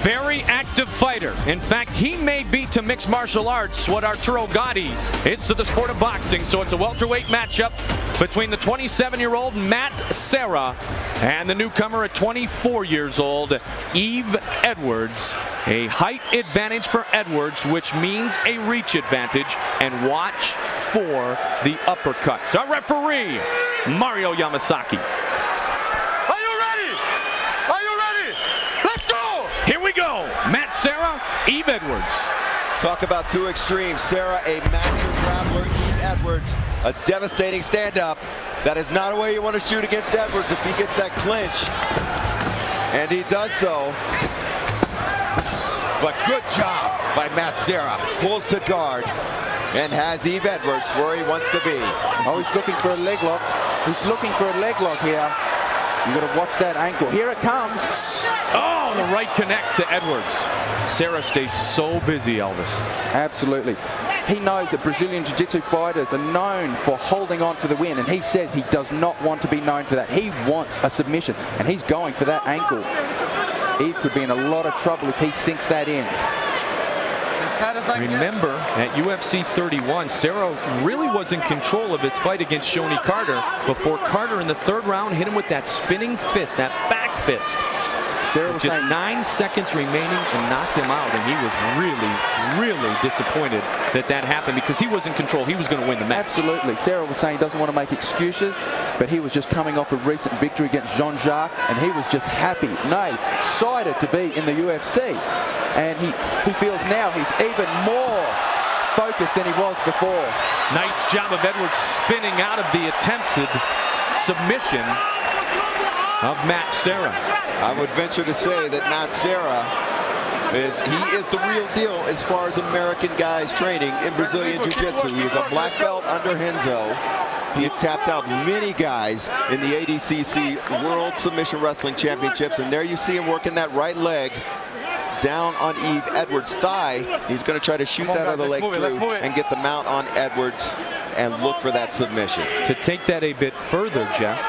very active fighter. In fact, he may be to mixed martial arts what Arturo Gatti is to the sport of boxing. So it's a welterweight matchup between the 27-year-old Matt Serra and the newcomer at 24 years old, Yves Edwards. A height advantage for Edwards, which means a reach advantage. And watch for the uppercuts. Our referee, Mario Yamasaki. Are you ready? Are you ready? Let's go! Here we go. Matt Serra, Yves Edwards. Talk about two extremes. Serra, a master grappler. Yves Edwards, a devastating stand-up. That is not a way you want to shoot against Edwards if he gets that clinch. And he does so. But good job by Matt Serra. Pulls to guard and has Yves Edwards where he wants to be. Oh, he's looking for a leg lock. He's looking for a leg lock here. You got to watch that ankle. Here it comes. Oh, the right connects to Edwards. Serra stays so busy, Elvis. Absolutely. He knows that Brazilian Jiu-Jitsu fighters are known for holding on for the win, and he says he does not want to be known for that. He wants a submission, and he's going for that ankle. Yves could be in a lot of trouble if he sinks that in. Remember, at UFC 31, Serra really was in control of his fight against Shoney Carter before Carter in the third round hit him with that spinning fist, that back fist. Serra was just saying 9 seconds remaining and knocked him out, and he was really disappointed that that happened because he was in control. He was going to win the match. Absolutely. Serra was saying he doesn't want to make excuses, but he was just coming off a recent victory against Jean-Jacques, and he was just happy, excited to be in the UFC. And he feels now he's even more focused than he was before. Nice job of Edwards spinning out of the attempted submission of Matt Serra. I would venture to say that Matt Serra is the real deal as far as American guys training in Brazilian Jiu-Jitsu. He was a black belt under Renzo. He had tapped out many guys in the ADCC World Submission Wrestling Championships, and there you see him working that right leg down on Yves Edwards' thigh. He's going to try to shoot that other leg through and get the mount on Edwards and look for that submission. To take that a bit further, Jeff,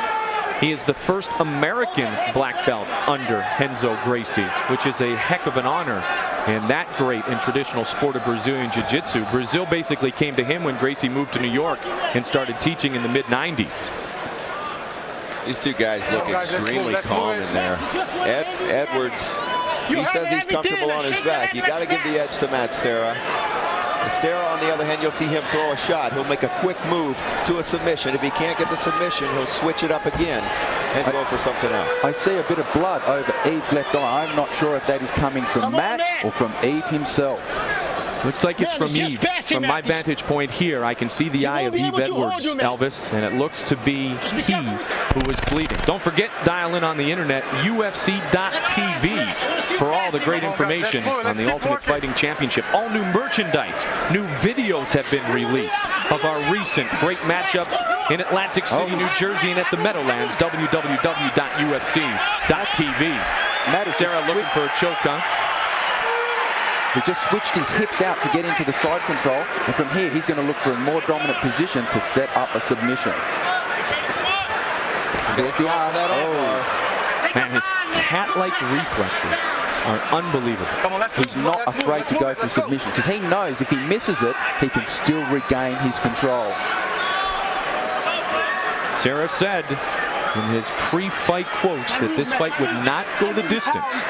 he is the first American black belt under Renzo Gracie, which is a heck of an honor and that great in traditional sport of Brazilian Jiu-Jitsu. Brazil basically came to him when Gracie moved to New York and started teaching in the mid-90s. These two guys look extremely calm in there. Edwards, he says he's comfortable on his back. You got to give the edge to Matt Serra. Serra, on the other hand, you'll see him throw a shot. He'll make a quick move to a submission. If he can't get the submission, he'll switch it up again and go for something else. I see a bit of blood over Yves' left eye. I'm not sure if that is coming from Matt or from Yves himself. Looks like it's from Yves. From my vantage point here, I can see the eye of Yves Edwards, Elvis, and it looks to be he who is bleeding. Don't forget, dial in on the internet, UFC.tv, for all the great information on the Ultimate Fighting Championship. All new merchandise, new videos have been released of our recent great matchups in Atlantic City, New Jersey, and at the Meadowlands, www.ufc.tv. Matt Serra looking for a choke, huh? He just switched his hips out to get into the side control, and from here he's going to look for a more dominant position to set up a submission. There's the arm. Man, his cat-like reflexes are unbelievable. He's not afraid to go for submission because he knows if he misses it, he can still regain his control. Serra said in his pre-fight quotes that this fight would not go the distance.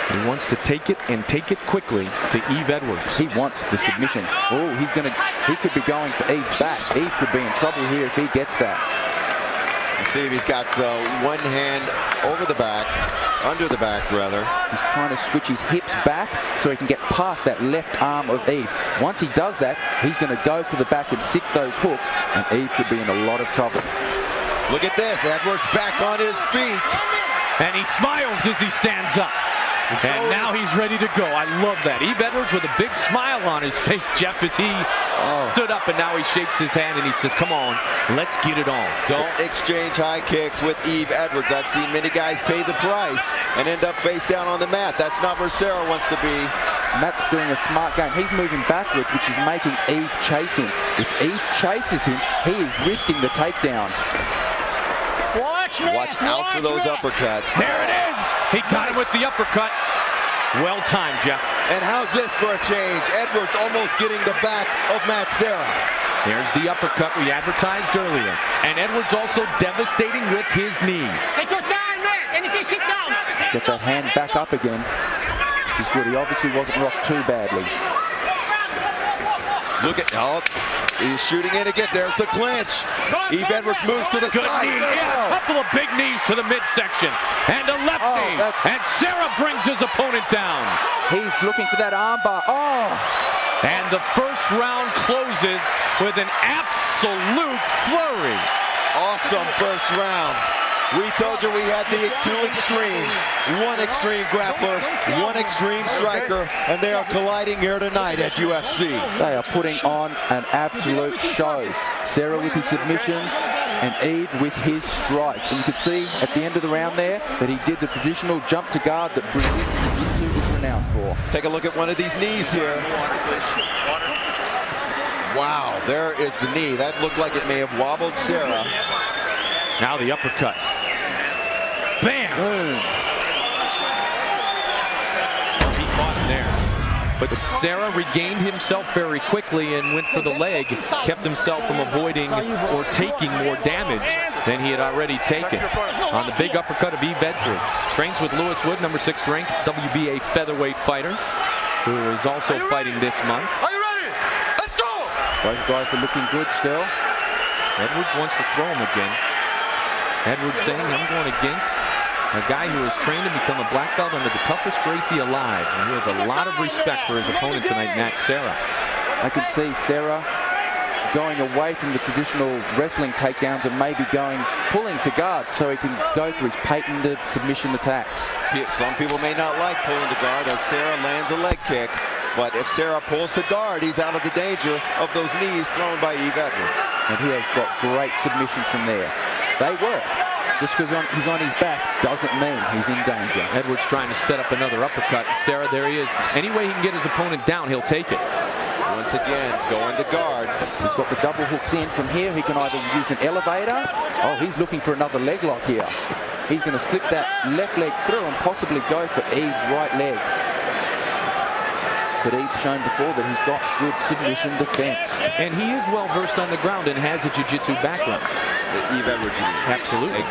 He wants to take it and take it quickly to Yves Edwards. He wants the submission. Oh, he could be going for Yves' back. Yves could be in trouble here if he gets that. You see if he's got one hand over the back, under the back rather. He's trying to switch his hips back so he can get past that left arm of Yves. Once he does that, he's going to go for the back and sick those hooks, and Yves could be in a lot of trouble. Look at this, Edwards back on his feet. And he smiles as he stands up. And now he's ready to go. I love that. Yves Edwards with a big smile on his face, Jeff, as he stood up, and now he shakes his hand and he says, come on, let's get it on. Don't exchange high kicks with Yves Edwards. I've seen many guys pay the price and end up face down on the mat. That's not where Serra wants to be. Matt's doing a smart game. He's moving backwards, which is making Yves chase him. If Yves chases him, he is risking the takedown. Watch out for those uppercuts. There it is. He got him with the uppercut. Well timed, Jeff. And how's this for a change? Edwards almost getting the back of Matt Serra. There's the uppercut we advertised earlier. And Edwards also devastating with his knees. Take your time, man. Anything, sit down. Get that hand back up again. Which is good. He obviously wasn't rocked too badly. Look at, oh, he's shooting in again. There's the clinch. Eve Edwards moves to the Good side. knee. Yeah, a couple of big knees to the midsection. And a left knee. And Serra brings his opponent down. He's looking for that armbar. Oh! And the first round closes with an absolute flurry. Awesome first round. We told you we had the two extremes. One extreme grappler, one extreme striker, and they are colliding here tonight at UFC. They are putting on an absolute show. Serra with his submission and Eve with his strikes. And you could see at the end of the round there that he did the traditional jump to guard that Brazilian Jiu-Jitsu is renowned for. Take a look at one of these knees here. Wow, there is the knee. That looked like it may have wobbled Serra. Now the uppercut. Bam! Boom. He caught him there. But Serra regained himself very quickly and went for the leg, kept himself from avoiding or taking more damage than he had already taken. On the big uppercut of Eve Edwards. Trains with Lewis Wood, number 6 ranked WBA featherweight fighter, who is also fighting this month. Are you ready? Let's go! Both guys are looking good still. Edwards wants to throw him again. Edwards saying, I'm going against a guy who has trained and become a black belt under the toughest Gracie alive. And he has a lot of respect for his opponent tonight, Matt Serra. I can see Serra going away from the traditional wrestling takedowns and maybe pulling to guard so he can go for his patented submission attacks. Some people may not like pulling to guard as Serra lands a leg kick, but if Serra pulls to guard, he's out of the danger of those knees thrown by Eve Edwards. And he has got great submission from there. They work. Just because he's on his back doesn't mean he's in danger. Edwards trying to set up another uppercut. Serra, there he is. Any way he can get his opponent down, he'll take it. Once again, going to guard. He's got the double hooks in from here. He can either use an elevator. Oh, he's looking for another leg lock here. He's going to slip that left leg through and possibly go for Eve's right leg. But Eve's shown before that he's got good submission defense. And he is well versed on the ground and has a jiu-jitsu background. Eve Edwards, you mean? Absolutely.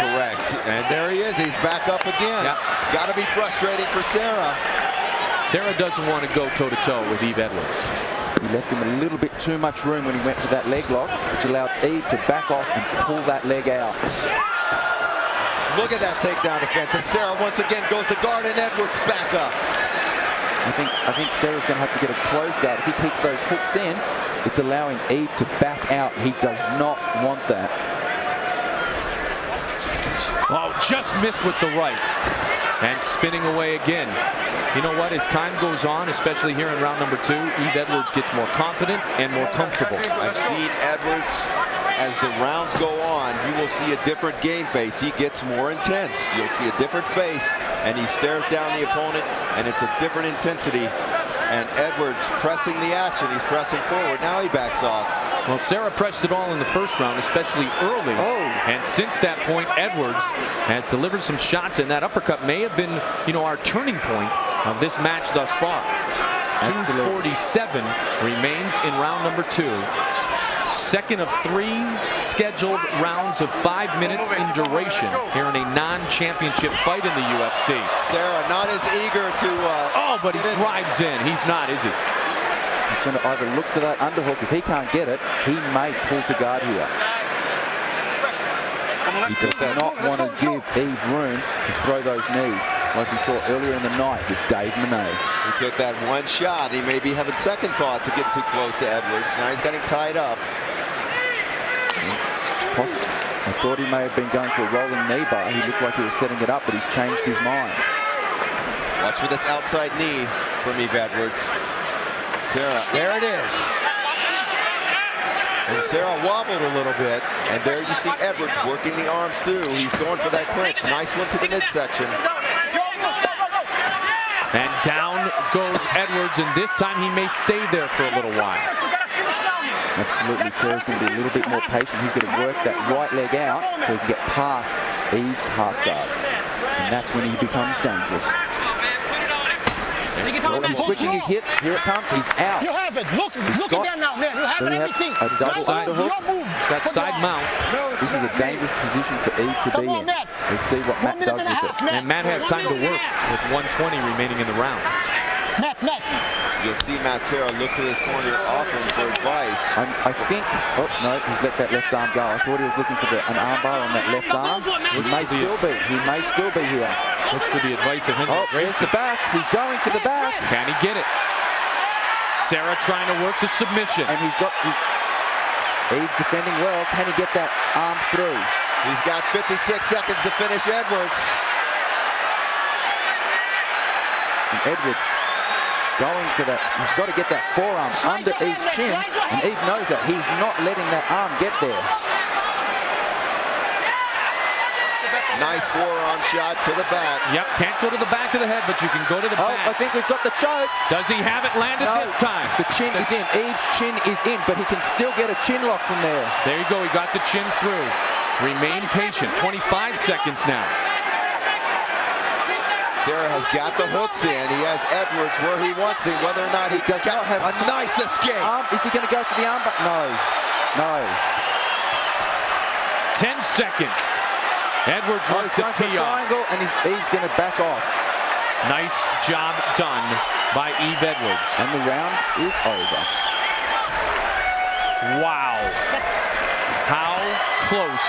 Correct. And there he is. He's back up again. Yep. Got to be frustrating for Serra. Serra doesn't want to go toe-to-toe with Eve Edwards. He left him a little bit too much room when he went for that leg lock, which allowed Eve to back off and pull that leg out. Look at that takedown defense. And Serra once again goes to guard and Edwards back up. I think Serra's going to have to get a closed guard. If he keeps those hooks in, it's allowing Eve to back out. He does not want that. Oh, just missed with the right. And spinning away again. You know what? As time goes on, especially here in round number 2, Eve Edwards gets more confident and more comfortable. I've seen Edwards, as the rounds go on, you will see a different game face. He gets more intense. You'll see a different face, and he stares down the opponent, and it's a different intensity. And Edwards pressing the action. He's pressing forward. Now he backs off. Well, Serra pressed it all in the first round, especially early. And since that point, Edwards has delivered some shots, and that uppercut may have been, our turning point of this match thus far. 2:47 remains in round number 2. Second of 3 scheduled rounds of 5 minutes in duration here in a non-championship fight in the UFC. Serra not as eager to... but he drives in. He's not, is he? He's going to either look for that underhook. If he can't get it, he may pull to guard here. He does not want to give Eve room to throw those knees, like we saw earlier in the night with Dave Monet. He took that one shot. He may be having second thoughts of getting too close to Edwards. Now he's got him tied up. I thought he may have been going for a rolling knee bar. He looked like he was setting it up, but he's changed his mind. Watch for this outside knee from Eve Edwards. Serra, there it is. And Serra wobbled a little bit, and there you see Edwards working the arms through. He's going for that clinch. Nice one to the midsection. And down goes Edwards, and this time he may stay there for a little while. Absolutely, Serra's going to be a little bit more patient. He's going to work that right leg out so he can get past Eve's half guard. And that's when he becomes dangerous. He's switching his hips. Here it comes. He's out. You have it. Look got- at them now, man. You have Does he have everything. a double Just underhook? your move. That for side the mount. This is a dangerous position for Eve to Come be on, in. Matt. Let's see what Matt minute does and a with half, it. Matt. And Matt has time to work with 1:20 remaining in the round. Matt. You'll see Matt Serra look to his corner often for advice. I think, oh no, he's let that left arm go. I thought he was looking for an arm bar on that left arm. He may still be. He may still be here. Looks for the advice of Henry. Oh, there's the back. He's going for the back. Can he get it? Serra trying to work the submission. And he's got, Eve's defending well. Can he get that arm through? He's got 56 seconds to finish Edwards. And Edwards going for that. He's got to get that forearm under Eve's chin. And Eve knows that. He's not letting that arm get there. Nice forearm shot to the back. Yep, can't go to the back of the head, but you can go to the Oh, back. I think we've got the choke. Does he have it landed No, this time? the chin is in. Eve's chin is in, but he can still get a chin lock from there. There you go, he got the chin through. Remain patient, 25 seconds now. Serra has got the hooks in. He has Edwards where he wants him, whether or not he Does not have a nice escape. Is he going to go for the arm? No. No. 10 seconds. Edwards Oh, wants he's to going for a tee off. triangle, and Eve's going to back off. Nice job done by Eve Edwards. And the round is over. Wow. How close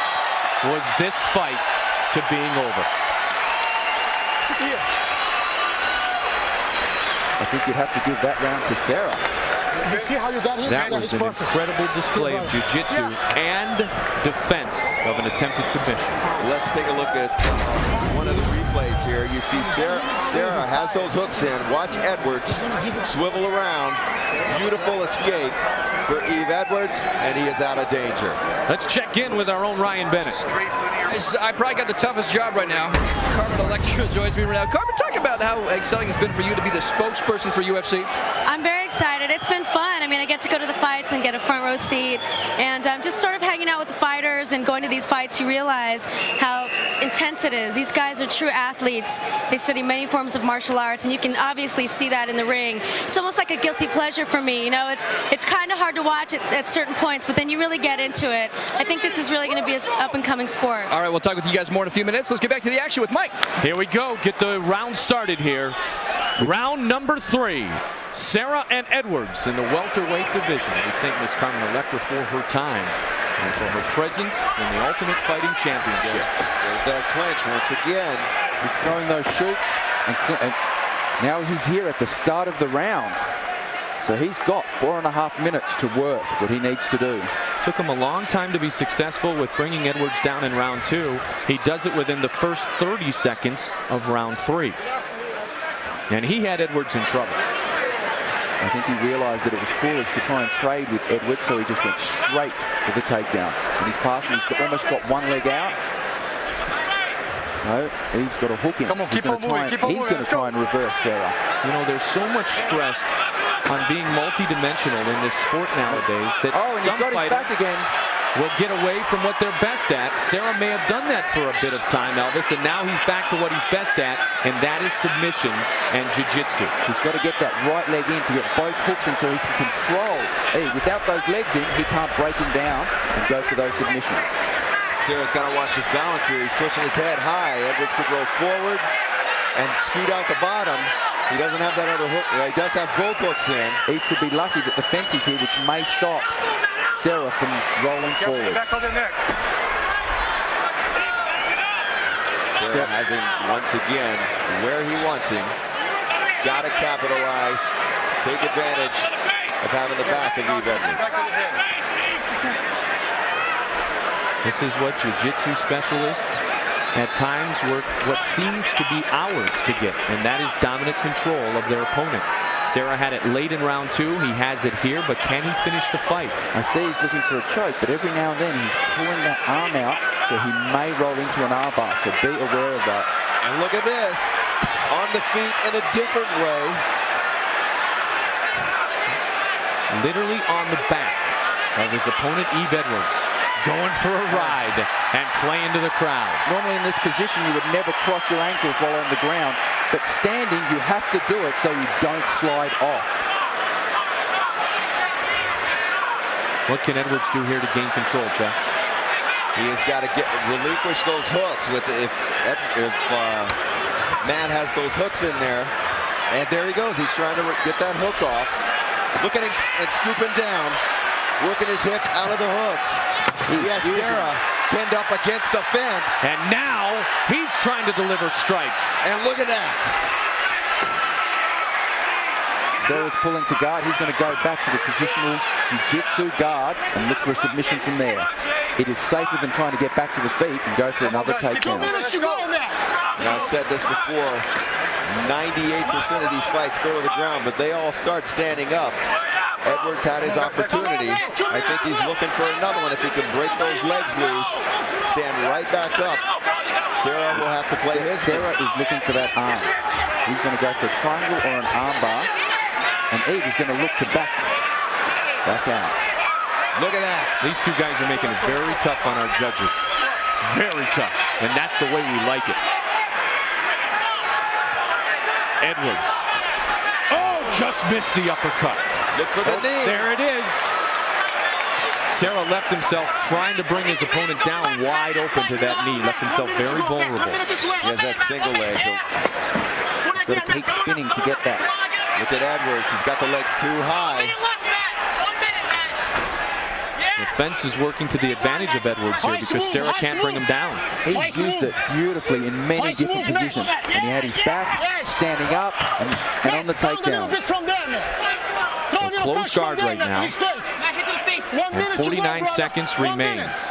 was this fight to being over? I think you'd have to give that round to Serra. You see how you got him? That Yeah, was he's an perfect. incredible display of jiu-jitsu and defense of an attempted submission. Let's take a look at one of the replays here. You see Serra has those hooks in. Watch Edwards swivel around. Beautiful escape for Eve Edwards, and he is out of danger. Let's check in with our own Ryan Bennett. I probably got the toughest job right now. Carmen Electra joins me right now. Carmen, talk about how exciting it's been for you to be the spokesperson for UFC. I'm very excited. It's been fun. I mean, I get to go to the fights and get a front row seat, and just sort of hanging out with the fighters and going to these fights, you realize how intense it is. These guys are true athletes. They study many forms of martial arts, and you can obviously see that in the ring. It's almost like a guilty pleasure for me. You know, it's kind of hard to watch at certain points, but then you really get into it. I think this is really going to be an up-and-coming sport. All right, we'll talk with you guys more in a few minutes. Let's get back to the action with Mike. Here we go. Get the round started here. Round number 3. Serra and Edwards in the welterweight division. We thank Ms. Carmen Electra for her time and for her presence in the Ultimate Fighting Championship. There's that clinch once again. He's throwing those shoots, and now he's here at the start of the round. So he's got 4.5 minutes to work what he needs to do. Took him a long time to be successful with bringing Edwards down in round 2. He does it within the first 30 seconds of round 3. And he had Edwards in trouble. I think he realized that it was foolish to try and trade with Edwards, so he just went straight for the takedown. And he's passing, he's almost got one leg out. No, he's got a hook in. Come on, keep on moving, keep on He's moving, going to let's try go. and reverse Serra. You know, there's so much stress on being multidimensional in this sport nowadays that Oh, and some he's got his fighters back again. will get away from what they're best at. Serra may have done that for a bit of time, Elvis, and now he's back to what he's best at, and that is submissions and jiu-jitsu. He's got to get that right leg in to get both hooks in so he can control. Hey, without those legs in, he can't break him down and go for those submissions. Serra's got to watch his balance here. He's pushing his head high. Edwards could roll forward and scoot out the bottom. He doesn't have that other hook. He does have both hooks in. He could be lucky that the fence is here, which may stop Serra from rolling forwards. Back on the neck. Serra has him once again where he wants him. Got to capitalize, take advantage of having the back of Eve Edwards. Back on the head. This is what jiu-jitsu specialists at times work what seems to be hours to get, and that is dominant control of their opponent. Serra had it late in round 2. He has it here, but can he finish the fight? I see he's looking for a choke, but every now and then he's pulling that arm out, so he may roll into an arm bar, so be aware of that. And look at this, on the feet in a different way. Literally on the back of his opponent, Eve Edwards. Going for a ride and play into the crowd. Normally in this position, you would never cross your ankles while on the ground. but standing, you have to do it so you don't slide off. What can Edwards do here to gain control, Chuck? He has got to relinquish those hooks. If Matt has those hooks in there, and there he goes. He's trying to get that hook off. Look at him and scooping down, working his hips out of the hooks. He has Terra pinned up against the fence. And now he's trying to deliver strikes. And look at that. Terra's pulling to guard. He's going to go back to the traditional jiu-jitsu guard and look for a submission from there. It is safer than trying to get back to the feet and go for another takedown. And I've said this before, 98% of these fights go to the ground, but they all start standing up. Edwards had his opportunity. I think he's looking for another one. If he can break those legs loose, stand right back up, Terra will have to play his. Terra is looking for that arm. He's going to go for a triangle or an arm bar. And Eve is going to look to back out. Look at that. These two guys are making it very tough on our judges. Very tough. And that's the way we like it. Edwards. Oh, just missed the uppercut. Look for the knee. There it is. Terra left himself trying to bring his opponent down wide open to that knee. Left himself very vulnerable. He has that single leg. He's got to keep spinning to get that. Look at Edwards. He's got the legs too high. The fence is working to the advantage of Edwards here because Terra can't bring him down. He's used it beautifully in many different positions. And he had his back, standing up, and on the takedown. A close guard right now. And 49 seconds remains.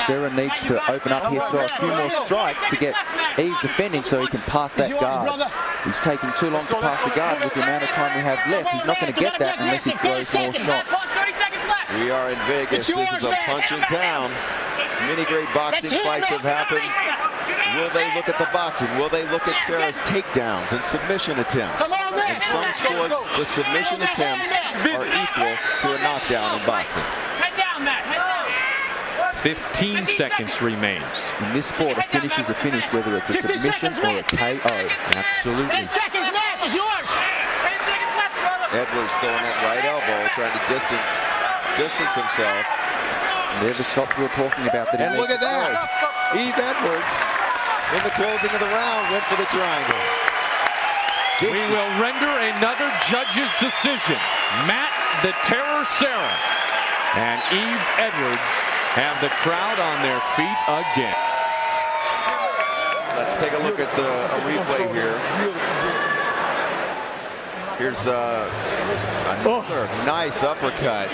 Terra needs to open up here, throw a few more strikes to get Eve defending so he can pass that guard. He's taking too long to pass the guard with the amount of time we have left. He's not going to get that unless he throws more shots. We are in Vegas. This is a punching town. Many great boxing fights have happened. Will they look at the boxing? Will they look at Terra's takedowns and submission attempts? In some sports, the submission attempts are equal to a knockdown in boxing. 15 seconds remains. In this sport, a finish is a finish, whether it's a submission or a KO. Absolutely. 10 seconds left is yours. 10 seconds left, brother. Edwards throwing that right elbow, trying to distance himself. And they're the shots we were talking about. And look at that. Eve Edwards, in the closing of the round, went for the triangle. We will render another judge's decision. Matt the Terror Serra and Eve Edwards have the crowd on their feet again. Let's take a look at a replay here. Here's another nice uppercut.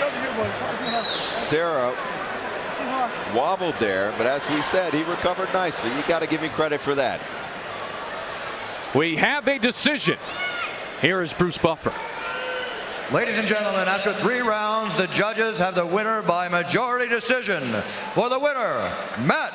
Serra wobbled there, but as we said, he recovered nicely. You got to give me credit for that. We have a decision. Here is Bruce Buffer. Ladies and gentlemen, after 3 rounds, the judges have the winner by majority decision. For the winner, Matt